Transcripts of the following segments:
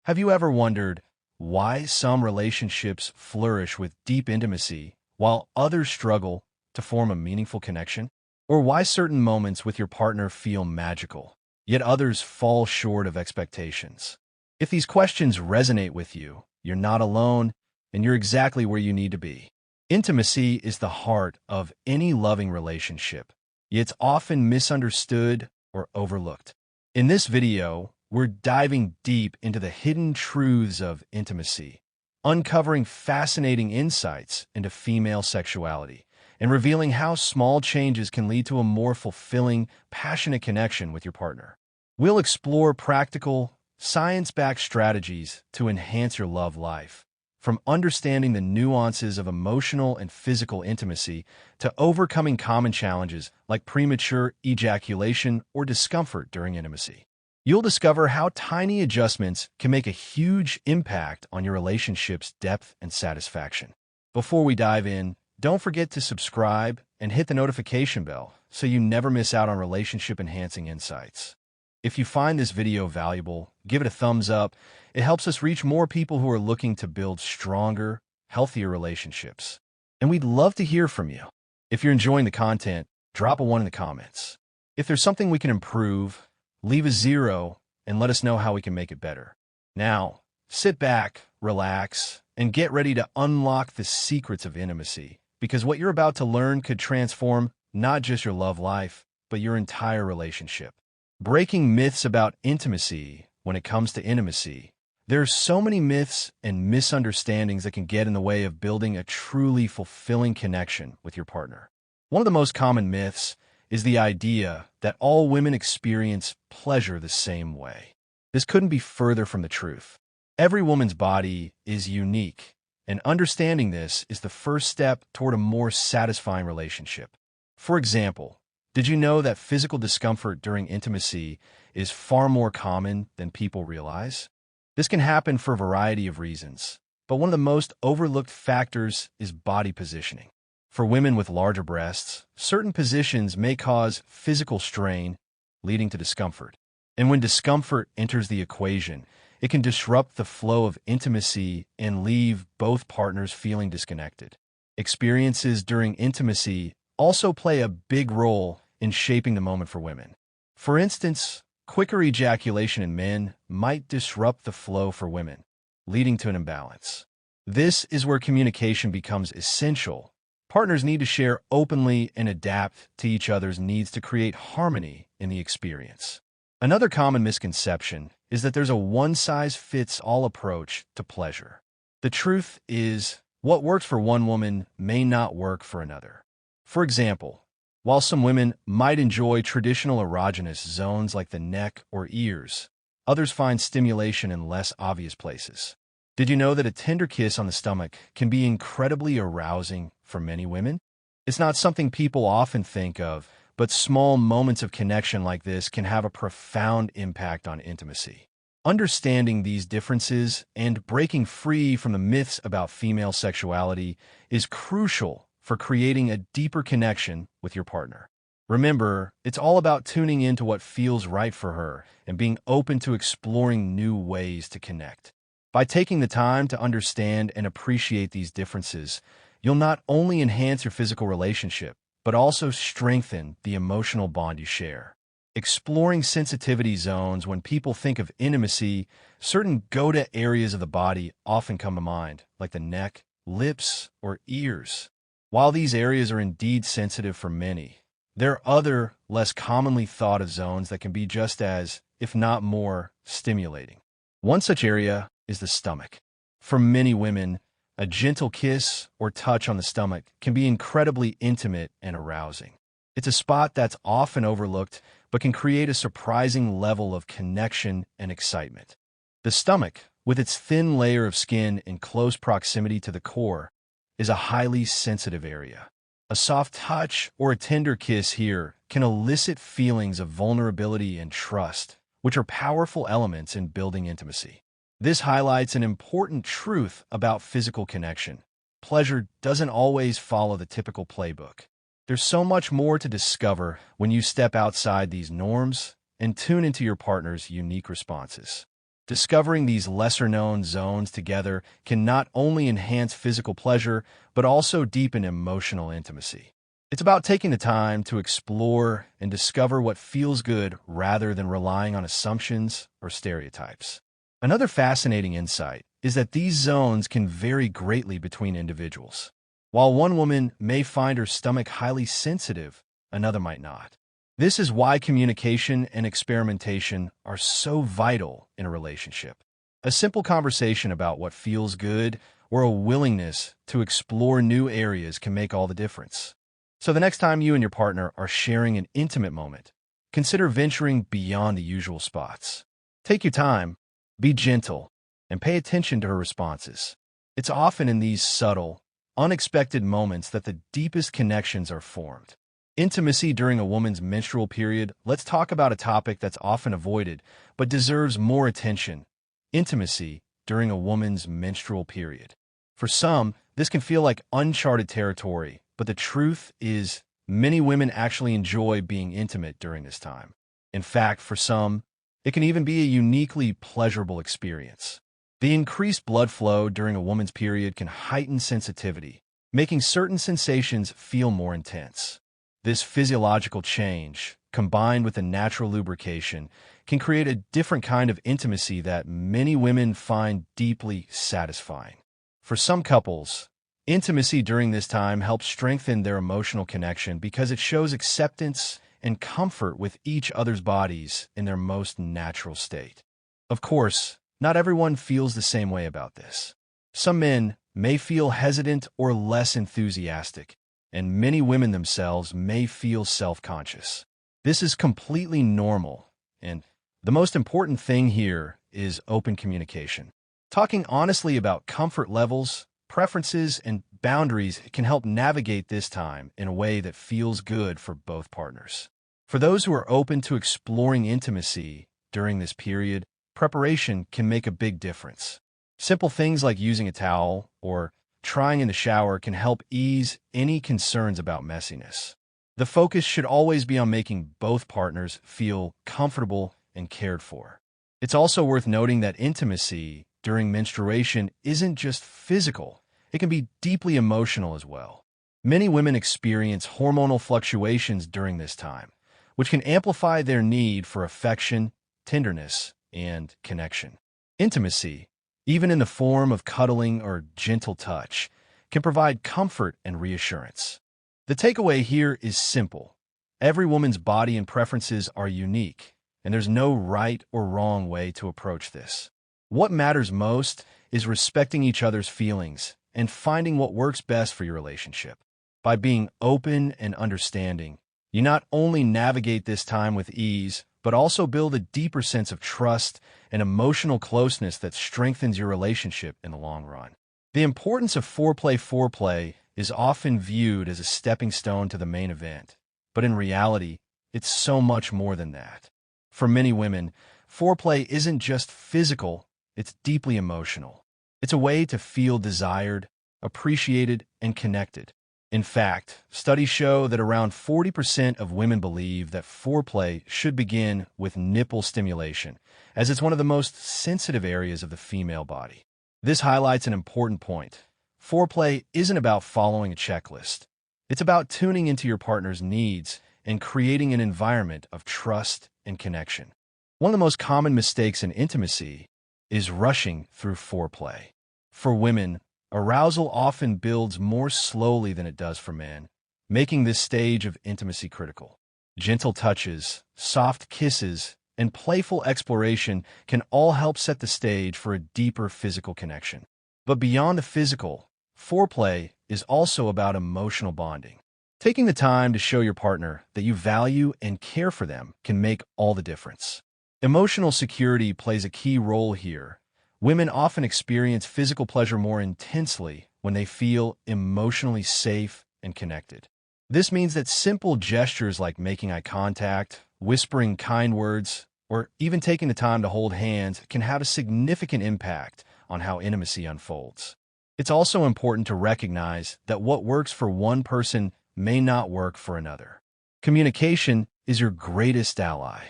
Have you ever wondered why some relationships flourish with deep intimacy while others struggle to form a meaningful connection? Or why certain moments with your partner feel magical, yet others fall short of expectations? If these questions resonate with you, you're not alone, and you're exactly where you need to be. Intimacy is the heart of any loving relationship, yet it's often misunderstood or overlooked. In this video, we're diving deep into the hidden truths of intimacy, uncovering fascinating insights into female sexuality, and revealing how small changes can lead to a more fulfilling, passionate connection with your partner. We'll explore practical, science-backed strategies to enhance your love life, from understanding the nuances of emotional and physical intimacy to overcoming common challenges like premature ejaculation or discomfort during intimacy. You'll discover how tiny adjustments can make a huge impact on your relationship's depth and satisfaction. Before we dive in, don't forget to subscribe and hit the notification bell so you never miss out on relationship-enhancing insights. If you find this video valuable, give it a thumbs up. It helps us reach more people who are looking to build stronger, healthier relationships. And we'd love to hear from you. If you're enjoying the content, drop a 1 in the comments. If there's something we can improve, leave a 0 and let us know how we can make it better. Now, sit back, relax, and get ready to unlock the secrets of intimacy, because what you're about to learn could transform not just your love life, but your entire relationship. Breaking myths about intimacy. When it comes to intimacy, there are so many myths and misunderstandings that can get in the way of building a truly fulfilling connection with your partner. One of the most common myths is the idea that all women experience pleasure the same way. This couldn't be further from the truth. Every woman's body is unique, and understanding this is the first step toward a more satisfying relationship. For example, did you know that physical discomfort during intimacy is far more common than people realize? This can happen for a variety of reasons, but one of the most overlooked factors is body positioning. For women with larger breasts, certain positions may cause physical strain, leading to discomfort. And when discomfort enters the equation, it can disrupt the flow of intimacy and leave both partners feeling disconnected. Experiences during intimacy also play a big role in shaping the moment for women. For instance, quicker ejaculation in men might disrupt the flow for women, leading to an imbalance. This is where communication becomes essential. Partners need to share openly and adapt to each other's needs to create harmony in the experience. Another common misconception is that there's a one-size-fits-all approach to pleasure. The truth is, what works for one woman may not work for another. For example, while some women might enjoy traditional erogenous zones like the neck or ears, others find stimulation in less obvious places. Did you know that a tender kiss on the stomach can be incredibly arousing for many women? It's not something people often think of, but small moments of connection like this can have a profound impact on intimacy. Understanding these differences and breaking free from the myths about female sexuality is crucial for creating a deeper connection with your partner. Remember, it's all about tuning into what feels right for her and being open to exploring new ways to connect. By taking the time to understand and appreciate these differences, you'll not only enhance your physical relationship, but also strengthen the emotional bond you share. Exploring sensitivity zones. When people think of intimacy, certain go-to areas of the body often come to mind, like the neck, lips, or ears. While these areas are indeed sensitive for many, there are other, less commonly thought of zones that can be just as, if not more, stimulating. One such area is the stomach. For many women, a gentle kiss or touch on the stomach can be incredibly intimate and arousing. It's a spot that's often overlooked, but can create a surprising level of connection and excitement. The stomach, with its thin layer of skin in close proximity to the core, is a highly sensitive area. A soft touch or a tender kiss here can elicit feelings of vulnerability and trust, which are powerful elements in building intimacy. This highlights an important truth about physical connection. Pleasure doesn't always follow the typical playbook. There's so much more to discover when you step outside these norms and tune into your partner's unique responses. Discovering these lesser-known zones together can not only enhance physical pleasure, but also deepen emotional intimacy. It's about taking the time to explore and discover what feels good rather than relying on assumptions or stereotypes. Another fascinating insight is that these zones can vary greatly between individuals. While one woman may find her stomach highly sensitive, another might not. This is why communication and experimentation are so vital in a relationship. A simple conversation about what feels good or a willingness to explore new areas can make all the difference. So the next time you and your partner are sharing an intimate moment, consider venturing beyond the usual spots. Take your time, be gentle, and pay attention to her responses. It's often in these subtle, unexpected moments that the deepest connections are formed. Intimacy during a woman's menstrual period. Let's talk about a topic that's often avoided, but deserves more attention. Intimacy during a woman's menstrual period. For some, this can feel like uncharted territory, but the truth is, many women actually enjoy being intimate during this time. In fact, for some, it can even be a uniquely pleasurable experience. The increased blood flow during a woman's period can heighten sensitivity, making certain sensations feel more intense. This physiological change, combined with the natural lubrication, can create a different kind of intimacy that many women find deeply satisfying. For some couples, intimacy during this time helps strengthen their emotional connection because it shows acceptance and comfort with each other's bodies in their most natural state. Of course, not everyone feels the same way about this. Some men may feel hesitant or less enthusiastic, and many women themselves may feel self-conscious. This is completely normal, and the most important thing here is open communication. Talking honestly about comfort levels, preferences, and boundaries can help navigate this time in a way that feels good for both partners. For those who are open to exploring intimacy during this period, preparation can make a big difference. Simple things like using a towel or trying in the shower can help ease any concerns about messiness. The focus should always be on making both partners feel comfortable and cared for. It's also worth noting that intimacy during menstruation isn't just physical, it can be deeply emotional as well. Many women experience hormonal fluctuations during this time, which can amplify their need for affection, tenderness, and connection. Intimacy, even in the form of cuddling or gentle touch, can provide comfort and reassurance. The takeaway here is simple. Every woman's body and preferences are unique, and there's no right or wrong way to approach this. What matters most is respecting each other's feelings and finding what works best for your relationship. By being open and understanding, you not only navigate this time with ease, but also build a deeper sense of trust and emotional closeness that strengthens your relationship in the long run. The importance of foreplay is often viewed as a stepping stone to the main event, but in reality, it's so much more than that. For many women, foreplay isn't just physical, it's deeply emotional. It's a way to feel desired, appreciated, and connected. In fact, studies show that around 40% of women believe that foreplay should begin with nipple stimulation, as it's one of the most sensitive areas of the female body. This highlights an important point. Foreplay isn't about following a checklist. It's about tuning into your partner's needs and creating an environment of trust and connection. One of the most common mistakes in intimacy is rushing through foreplay. For women, arousal often builds more slowly than it does for men, making this stage of intimacy critical. Gentle touches, soft kisses, and playful exploration can all help set the stage for a deeper physical connection. But beyond the physical, foreplay is also about emotional bonding. Taking the time to show your partner that you value and care for them can make all the difference. Emotional security plays a key role here. Women often experience physical pleasure more intensely when they feel emotionally safe and connected. This means that simple gestures like making eye contact, whispering kind words, or even taking the time to hold hands can have a significant impact on how intimacy unfolds. It's also important to recognize that what works for one person may not work for another. Communication is your greatest ally.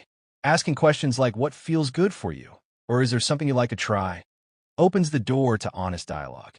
Asking questions like, "What feels good for you?" Or is there something you'd like to try? Opens the door to honest dialogue.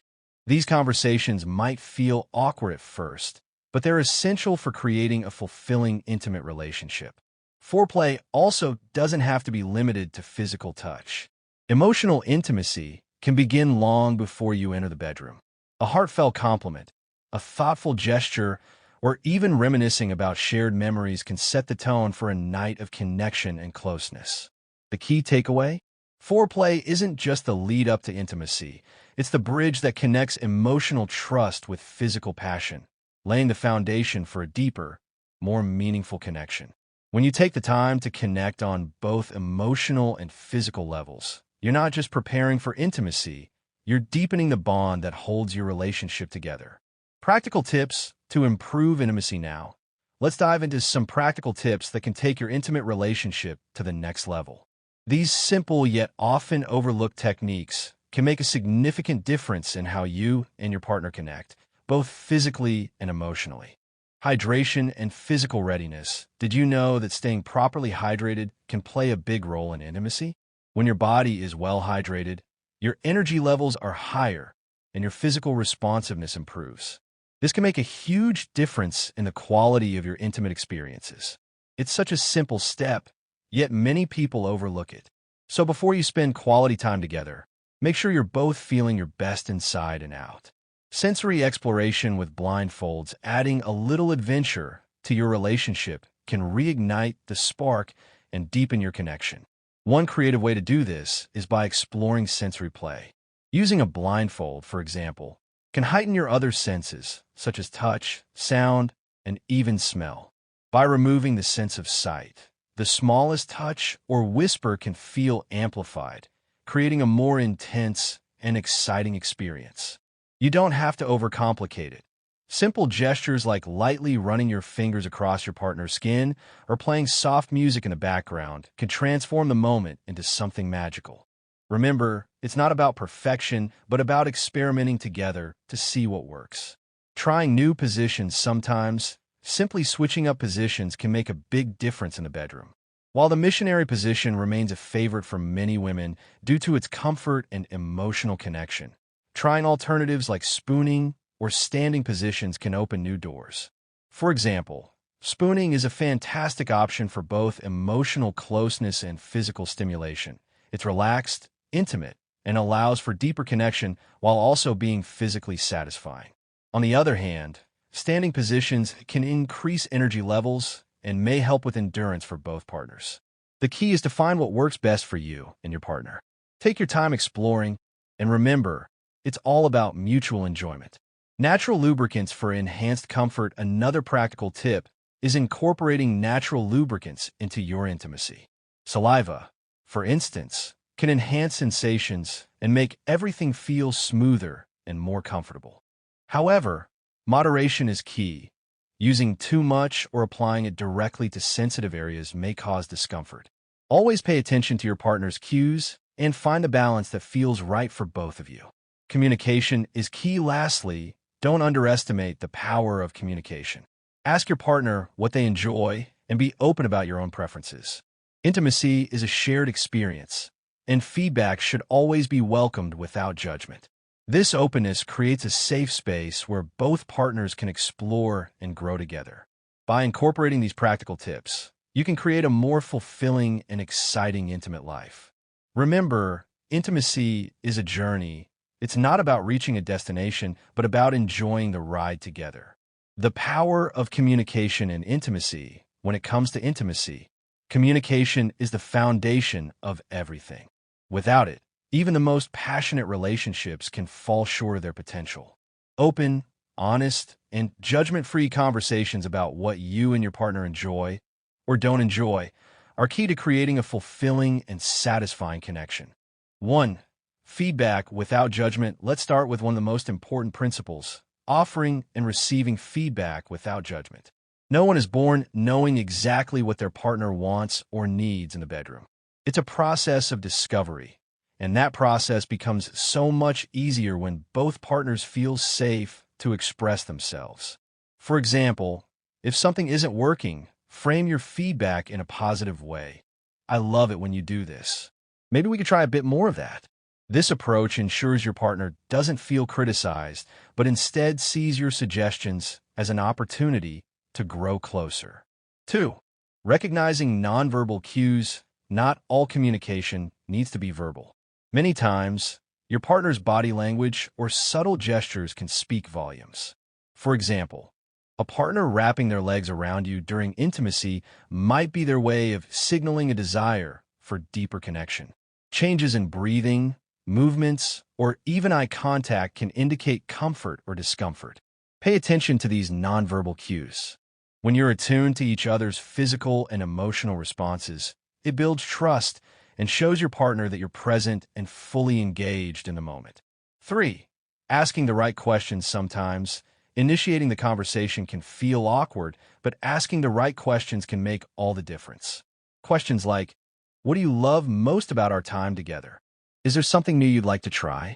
These conversations might feel awkward at first, but they're essential for creating a fulfilling, intimate relationship. Foreplay also doesn't have to be limited to physical touch. Emotional intimacy can begin long before you enter the bedroom. A heartfelt compliment, a thoughtful gesture, or even reminiscing about shared memories can set the tone for a night of connection and closeness. The key takeaway? Foreplay isn't just the lead up to intimacy. It's the bridge that connects emotional trust with physical passion, laying the foundation for a deeper, more meaningful connection. When you take the time to connect on both emotional and physical levels, you're not just preparing for intimacy, you're deepening the bond that holds your relationship together. Practical tips to improve intimacy now. Let's dive into some practical tips that can take your intimate relationship to the next level. These simple yet often overlooked techniques can make a significant difference in how you and your partner connect, both physically and emotionally. Hydration and physical readiness. Did you know that staying properly hydrated can play a big role in intimacy? When your body is well hydrated, your energy levels are higher and your physical responsiveness improves. This can make a huge difference in the quality of your intimate experiences. It's such a simple step, yet many people overlook it. So before you spend quality time together, make sure you're both feeling your best inside and out. Sensory exploration with blindfolds, adding a little adventure to your relationship, can reignite the spark and deepen your connection. One creative way to do this is by exploring sensory play. Using a blindfold, for example, can heighten your other senses, such as touch, sound, and even smell. By removing the sense of sight, the smallest touch or whisper can feel amplified, creating a more intense and exciting experience. You don't have to overcomplicate it. Simple gestures like lightly running your fingers across your partner's skin or playing soft music in the background can transform the moment into something magical. Remember, it's not about perfection, but about experimenting together to see what works. Trying new positions sometimes, simply switching up positions can make a big difference in the bedroom. While the missionary position remains a favorite for many women due to its comfort and emotional connection, trying alternatives like spooning or standing positions can open new doors. For example, spooning is a fantastic option for both emotional closeness and physical stimulation. It's relaxed, intimate, and allows for deeper connection while also being physically satisfying. On the other hand, standing positions can increase energy levels and may help with endurance for both partners. The key is to find what works best for you and your partner. Take your time exploring, and remember, it's all about mutual enjoyment. Natural lubricants for enhanced comfort. Another practical tip is incorporating natural lubricants into your intimacy. Saliva, for instance, can enhance sensations and make everything feel smoother and more comfortable. However, moderation is key. Using too much or applying it directly to sensitive areas may cause discomfort. Always pay attention to your partner's cues and find a balance that feels right for both of you. Communication is key. Lastly, don't underestimate the power of communication. Ask your partner what they enjoy and be open about your own preferences. Intimacy is a shared experience, and feedback should always be welcomed without judgment. This openness creates a safe space where both partners can explore and grow together. By incorporating these practical tips, you can create a more fulfilling and exciting intimate life. Remember, intimacy is a journey. It's not about reaching a destination, but about enjoying the ride together. The power of communication and intimacy. When it comes to intimacy, communication is the foundation of everything. Without it, even the most passionate relationships can fall short of their potential. Open, honest, and judgment-free conversations about what you and your partner enjoy or don't enjoy are key to creating a fulfilling and satisfying connection. 1. Feedback without judgment. Let's start with one of the most important principles: offering and receiving feedback without judgment. No one is born knowing exactly what their partner wants or needs in the bedroom. It's a process of discovery, and that process becomes so much easier when both partners feel safe to express themselves. For example, if something isn't working, frame your feedback in a positive way. "I love it when you do this," Maybe we could try a bit more of that. This approach ensures your partner doesn't feel criticized, but instead sees your suggestions as an opportunity to grow closer. 2. Recognizing nonverbal cues. Not all communication needs to be verbal. Many times, your partner's body language or subtle gestures can speak volumes. For example, a partner wrapping their legs around you during intimacy might be their way of signaling a desire for deeper connection. Changes in breathing, movements, or even eye contact can indicate comfort or discomfort. Pay attention to these nonverbal cues. When you're attuned to each other's physical and emotional responses, it builds trust and shows your partner that you're present and fully engaged in the moment. 3. Asking the right questions. Sometimes, initiating the conversation can feel awkward, but asking the right questions can make all the difference. Questions like, what do you love most about our time together? Is there something new you'd like to try?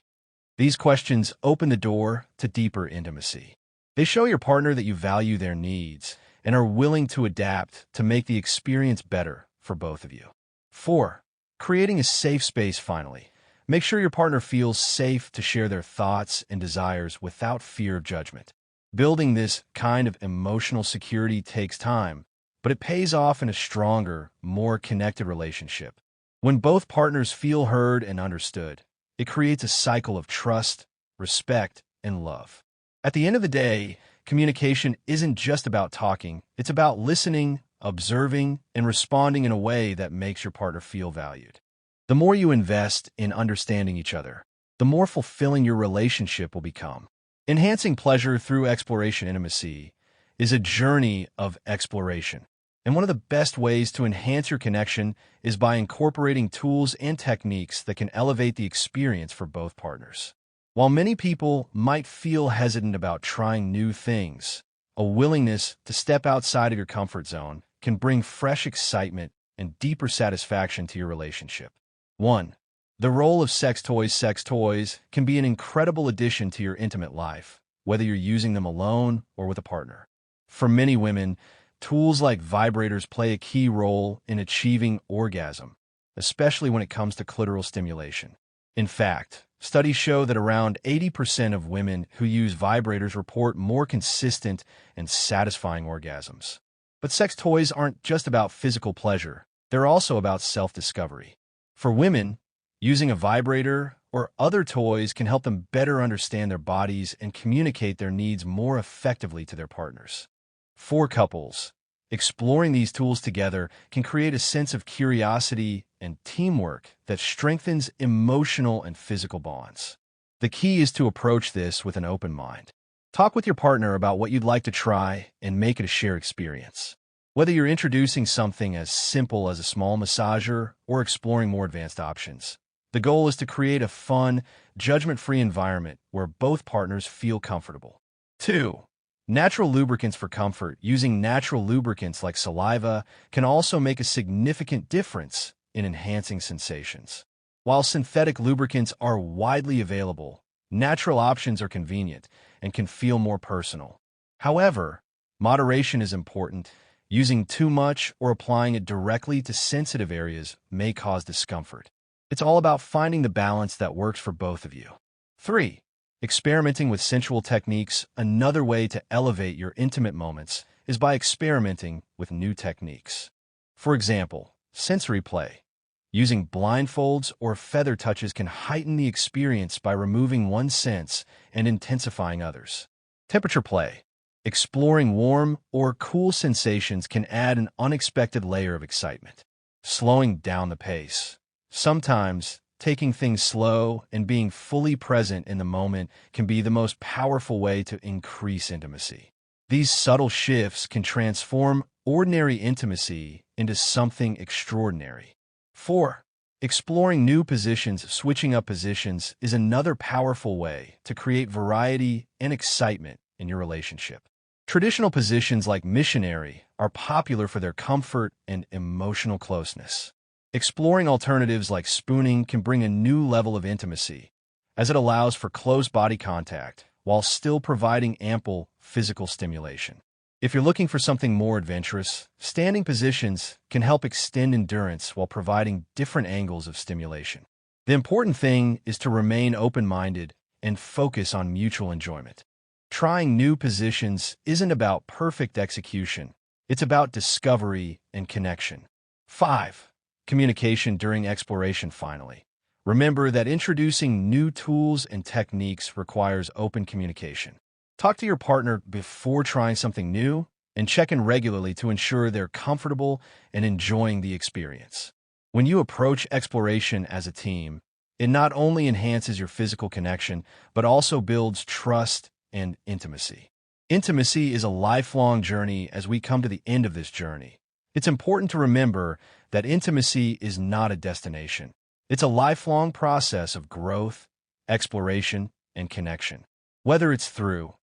These questions open the door to deeper intimacy. They show your partner that you value their needs and are willing to adapt to make the experience better for both of you. 4. Creating a safe space. Finally, make sure your partner feels safe to share their thoughts and desires without fear of judgment. Building this kind of emotional security takes time, but it pays off in a stronger, more connected relationship. When both partners feel heard and understood, it creates a cycle of trust, respect, and love. At the end of the day, communication isn't just about talking, it's about listening, observing, and responding in a way that makes your partner feel valued. The more you invest in understanding each other, the more fulfilling your relationship will become. Enhancing pleasure through exploration. Intimacy is a journey of exploration. And one of the best ways to enhance your connection is by incorporating tools and techniques that can elevate the experience for both partners. While many people might feel hesitant about trying new things, a willingness to step outside of your comfort zone can bring fresh excitement and deeper satisfaction to your relationship. 1. The role of sex toys. Sex toys can be an incredible addition to your intimate life, whether you're using them alone or with a partner. For many women, tools like vibrators play a key role in achieving orgasm, especially when it comes to clitoral stimulation. In fact, studies show that around 80% of women who use vibrators report more consistent and satisfying orgasms. But sex toys aren't just about physical pleasure, they're also about self-discovery. For women, using a vibrator or other toys can help them better understand their bodies and communicate their needs more effectively to their partners. For couples, exploring these tools together can create a sense of curiosity and teamwork that strengthens emotional and physical bonds. The key is to approach this with an open mind. Talk with your partner about what you'd like to try and make it a shared experience. Whether you're introducing something as simple as a small massager or exploring more advanced options, the goal is to create a fun, judgment-free environment where both partners feel comfortable. 2. Natural lubricants for comfort. Using natural lubricants like saliva can also make a significant difference in enhancing sensations. While synthetic lubricants are widely available, natural options are convenient and can feel more personal. However, moderation is important. Using too much or applying it directly to sensitive areas may cause discomfort. It's all about finding the balance that works for both of you. 3. Experimenting with sensual techniques. Another way to elevate your intimate moments is by experimenting with new techniques. For example, sensory play. Using blindfolds or feather touches can heighten the experience by removing one sense and intensifying others. Temperature play. Exploring warm or cool sensations can add an unexpected layer of excitement. Slowing down the pace. Sometimes, taking things slow and being fully present in the moment can be the most powerful way to increase intimacy. These subtle shifts can transform ordinary intimacy into something extraordinary. 4. Exploring new positions. Switching up positions is another powerful way to create variety and excitement in your relationship. Traditional positions like missionary are popular for their comfort and emotional closeness. Exploring alternatives like spooning can bring a new level of intimacy, as it allows for close body contact while still providing ample physical stimulation. If you're looking for something more adventurous, standing positions can help extend endurance while providing different angles of stimulation. The important thing is to remain open-minded and focus on mutual enjoyment. Trying new positions isn't about perfect execution. It's about discovery and connection. 5. Communication during exploration. Finally, remember that introducing new tools and techniques requires open communication. Talk to your partner before trying something new and check in regularly to ensure they're comfortable and enjoying the experience. When you approach exploration as a team, it not only enhances your physical connection, but also builds trust and intimacy. Intimacy is a lifelong journey. As we come to the end of this journey, it's important to remember that intimacy is not a destination. It's a lifelong process of growth, exploration, and connection. Whether it's through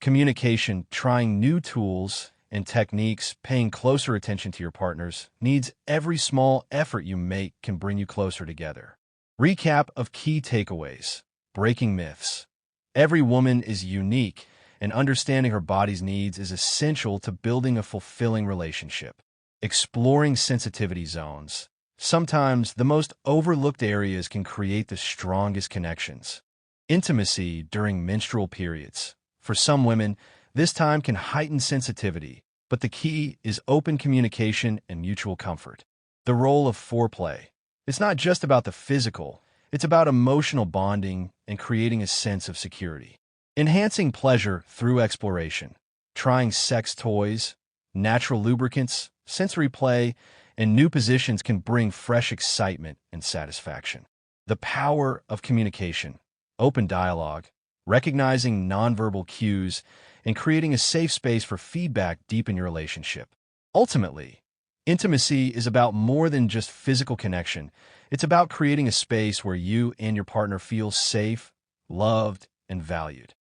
communication, trying new tools and techniques, paying closer attention to your partner's needs, every small effort you make can bring you closer together. Recap of key takeaways. Breaking myths. Every woman is unique, and understanding her body's needs is essential to building a fulfilling relationship. Exploring sensitivity zones. Sometimes the most overlooked areas can create the strongest connections. Intimacy during menstrual periods. For some women, this time can heighten sensitivity, but the key is open communication and mutual comfort. The role of foreplay. It's not just about the physical, it's about emotional bonding and creating a sense of security. Enhancing pleasure through exploration. Trying sex toys, natural lubricants, sensory play, and new positions can bring fresh excitement and satisfaction. The power of communication. Open dialogue. Recognizing nonverbal cues and creating a safe space for feedback deepen your relationship. Ultimately, intimacy is about more than just physical connection. It's about creating a space where you and your partner feel safe, loved, and valued.